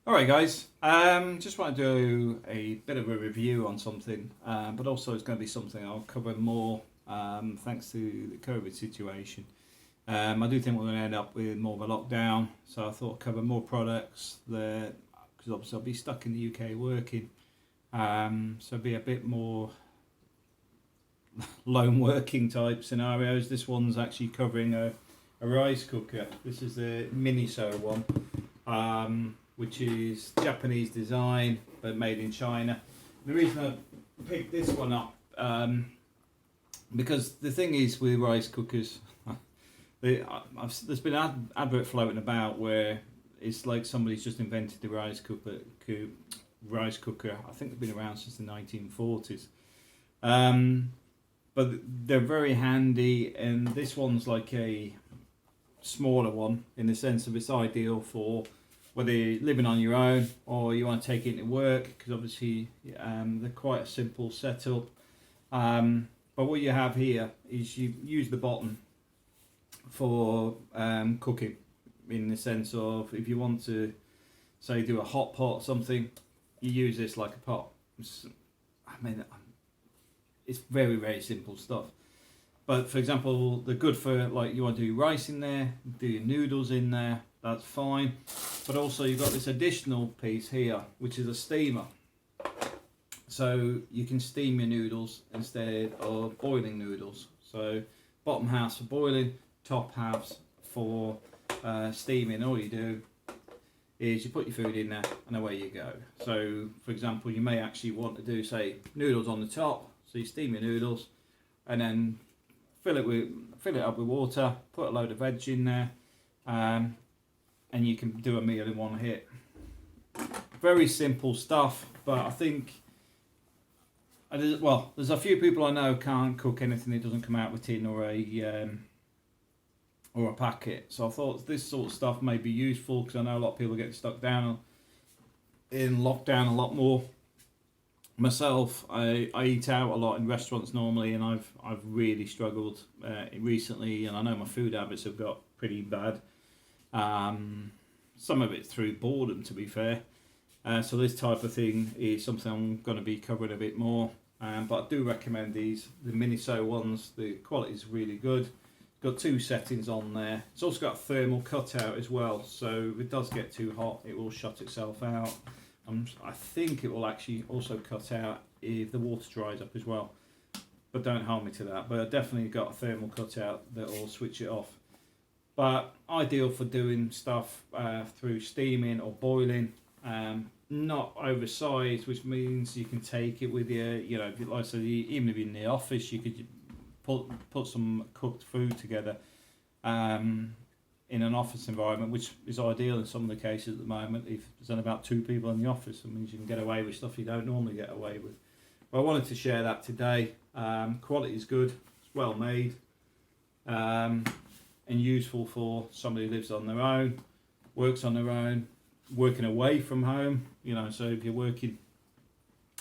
Alright guys, just want to do a bit of a review on something, but also it's going to be something I'll cover more thanks to the COVID situation. I do think we're going to end up with more of a lockdown, so I thought I'd cover more products there, because obviously I'll be stuck in the UK working, so be a bit more lone working type scenarios. This one's actually covering a rice cooker. This is the Miniso one. Which is Japanese design but made in China. The reason I picked this one up, because the thing is with rice cookers, there's been an advert floating about where it's like somebody's just invented the rice cooker. I think they've been around since the 1940s. But they're very handy, and this one's like a smaller one in the sense of it's ideal for whether you're living on your own or you want to take it into work, because obviously they're quite a simple setup. But what you have here is you use the bottom for cooking, in the sense of if you want to, say, do a hot pot or something, you use this like a pot. It's very, very simple stuff. But for example, they're good for, like, you want to do rice in there, do your noodles in there, that's fine. But also you've got this additional piece here, which is a steamer. So you can steam your noodles instead of boiling noodles. So bottom half's for boiling, top half's for steaming. All you do is you put your food in there and away you go. So for example, you may actually want to do, say, noodles on the top. So you steam your noodles and then fill it up with water, put a load of veg in there, and you can do a meal in one hit. Very simple stuff, but I think, well, there's a few people I know can't cook anything that doesn't come out of a tin or a packet. So I thought this sort of stuff may be useful, because I know a lot of people get stuck down in lockdown a lot more. Myself, I eat out a lot in restaurants normally, and I've really struggled recently, and I know my food habits have got pretty bad. Some of it through boredom, to be fair. So this type of thing is something I'm going to be covering a bit more. But I do recommend these, the Miniso ones. The quality is really good. It's got two settings on there. It's also got a thermal cutout as well, so if it does get too hot, it will shut itself out. I think it will actually also cut out if the water dries up as well, but don't hold me to that. But I definitely got a thermal cutout that will switch it off. But ideal for doing stuff through steaming or boiling, not oversized, which means you can take it with you. You know, like I said, even if you're in the office, you could put some cooked food together in an office environment, which is ideal in some of the cases at the moment. If there's only about 2 people in the office, it means you can get away with stuff you don't normally get away with. But I wanted to share that today. Quality is good, it's well made, and useful for somebody who lives on their own, works on their own, working away from home. You know, so if you're working,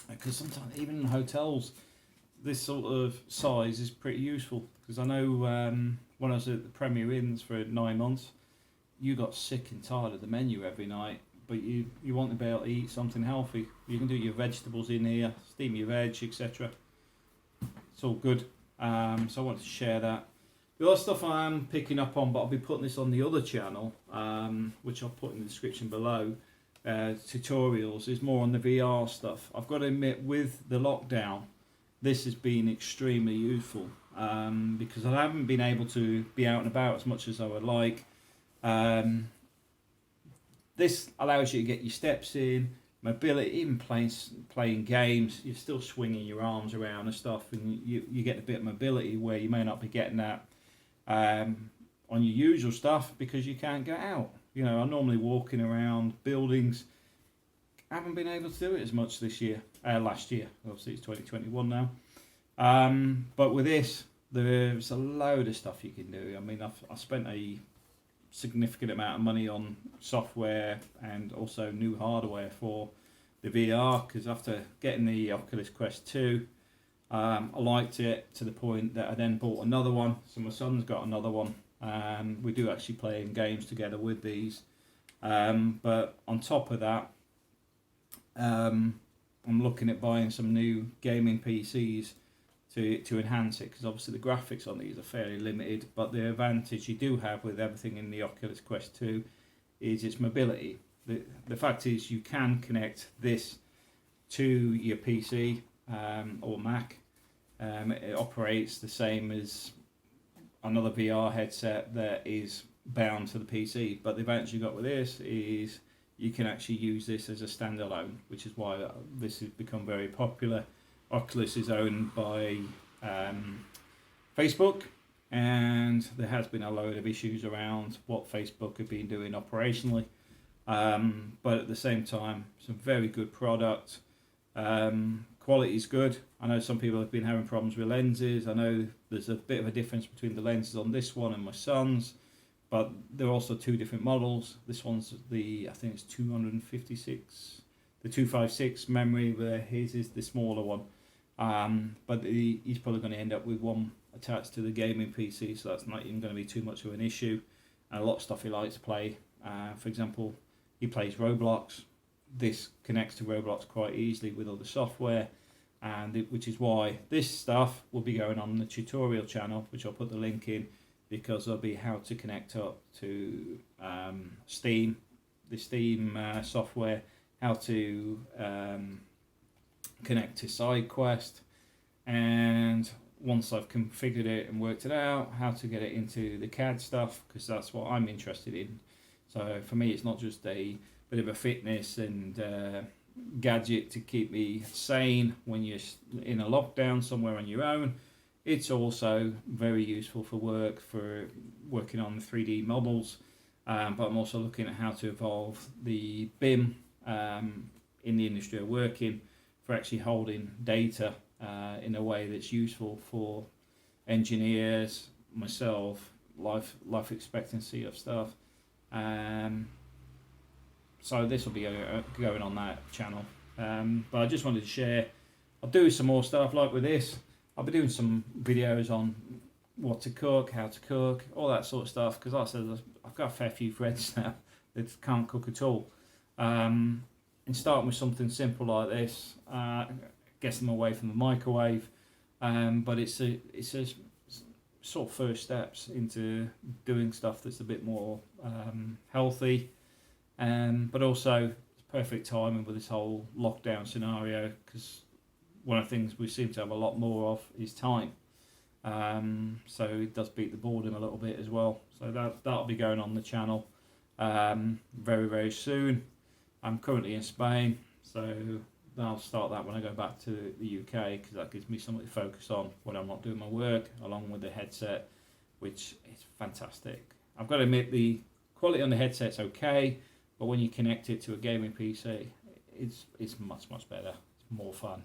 because sometimes even in hotels, this sort of size is pretty useful. Because I know when I was at the Premier Inns for 9 months, you got sick and tired of the menu every night, but you want to be able to eat something healthy. You can do your vegetables in here, steam your veg, etc. It's all good. So I wanted to share that. The other stuff I'm picking up on, but I'll be putting this on the other channel, which I'll put in the description below, tutorials, is more on the VR stuff. I've got to admit, with the lockdown, this has been extremely useful, because I haven't been able to be out and about as much as I would like. This allows you to get your steps in, mobility, even playing games. You're still swinging your arms around and stuff, and you get a bit of mobility where you may not be getting that on your usual stuff, because you can't get out. You know, I'm normally walking around buildings. I haven't been able to do it as much this year. Last year, obviously it's 2021 now. But with this, there's a load of stuff you can do. I mean, I've spent a significant amount of money on software and also new hardware for the VR, because after getting the Oculus Quest 2, I liked it to the point that I then bought another one. So my son's got another one, and we do actually play in games together with these. But on top of that, I'm looking at buying some new gaming PCs to enhance it, because obviously the graphics on these are fairly limited, but the advantage you do have with everything in the Oculus Quest 2 is its mobility. The fact is you can connect this to your PC or Mac. It operates the same as another VR headset that is bound to the PC, but the advantage you got with this is you can actually use this as a standalone, which is why this has become very popular. Oculus is owned by Facebook, and there has been a load of issues around what Facebook have been doing operationally, but at the same time, some very good product. Quality is good. I know some people have been having problems with lenses. I know there's a bit of a difference between the lenses on this one and my son's, but there are also two different models. This one's I think it's 256, the 256 memory, where his is the smaller one. But he's probably going to end up with one attached to the gaming PC, so that's not even going to be too much of an issue. And a lot of stuff he likes to play. For example, he plays Roblox. This connects to Roblox quite easily with other software, which is why this stuff will be going on the tutorial channel, which I'll put the link in, because there'll be how to connect up to Steam, the Steam software, how to connect to SideQuest, and once I've configured it and worked it out, how to get it into the CAD stuff, because that's what I'm interested in. So for me, it's not just a bit of a fitness and gadget to keep me sane when you're in a lockdown somewhere on your own. It's also very useful for working on 3D models, but I'm also looking at how to evolve the BIM in the industry I work in, for actually holding data in a way that's useful for engineers, myself, life expectancy of stuff. So this will be going on that channel. But I just wanted to share. I'll do some more stuff like with this. I'll be doing some videos on what to cook, how to cook, all that sort of stuff, because like I said, I've got a fair few friends now that can't cook at all. And starting with something simple like this gets them away from the microwave, but it's a sort of first steps into doing stuff that's a bit more healthy, but also it's perfect timing with this whole lockdown scenario, because one of the things we seem to have a lot more of is time. So it does beat the boredom a little bit as well. So that'll be going on the channel very, very soon. I'm currently in Spain, so I'll start that when I go back to the UK, because that gives me something to focus on when I'm not doing my work, along with the headset, which is fantastic. I've got to admit, the quality on the headset's okay, but when you connect it to a gaming PC, it's much, much better. It's more fun.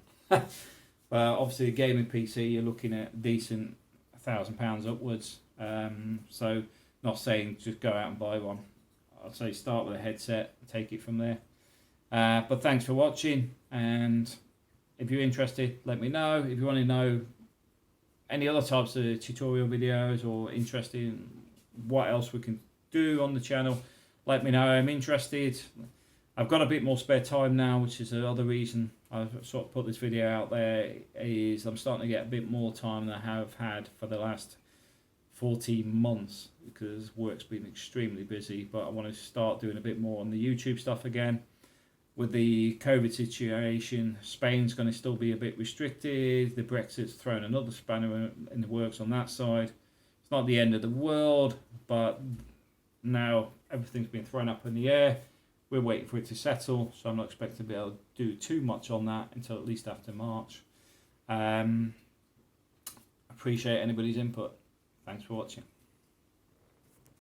Obviously, a gaming PC, you're looking at decent £1,000 upwards. So, not saying just go out and buy one. I'd say start with a headset and take it from there. But thanks for watching, and if you're interested, let me know. If you want to know any other types of tutorial videos or interested in what else we can do on the channel, let me know. I'm interested. I've got a bit more spare time now, which is another reason I've sort of put this video out there, is I'm starting to get a bit more time than I have had for the last 14 months, because work's been extremely busy, but I want to start doing a bit more on the YouTube stuff again. With the COVID situation, Spain's going to still be a bit restricted. The Brexit's thrown another spanner in the works on that side. It's not the end of the world, but now everything's been thrown up in the air. We're waiting for it to settle, so I'm not expecting to be able to do too much on that until at least after March. Appreciate anybody's input. Thanks for watching.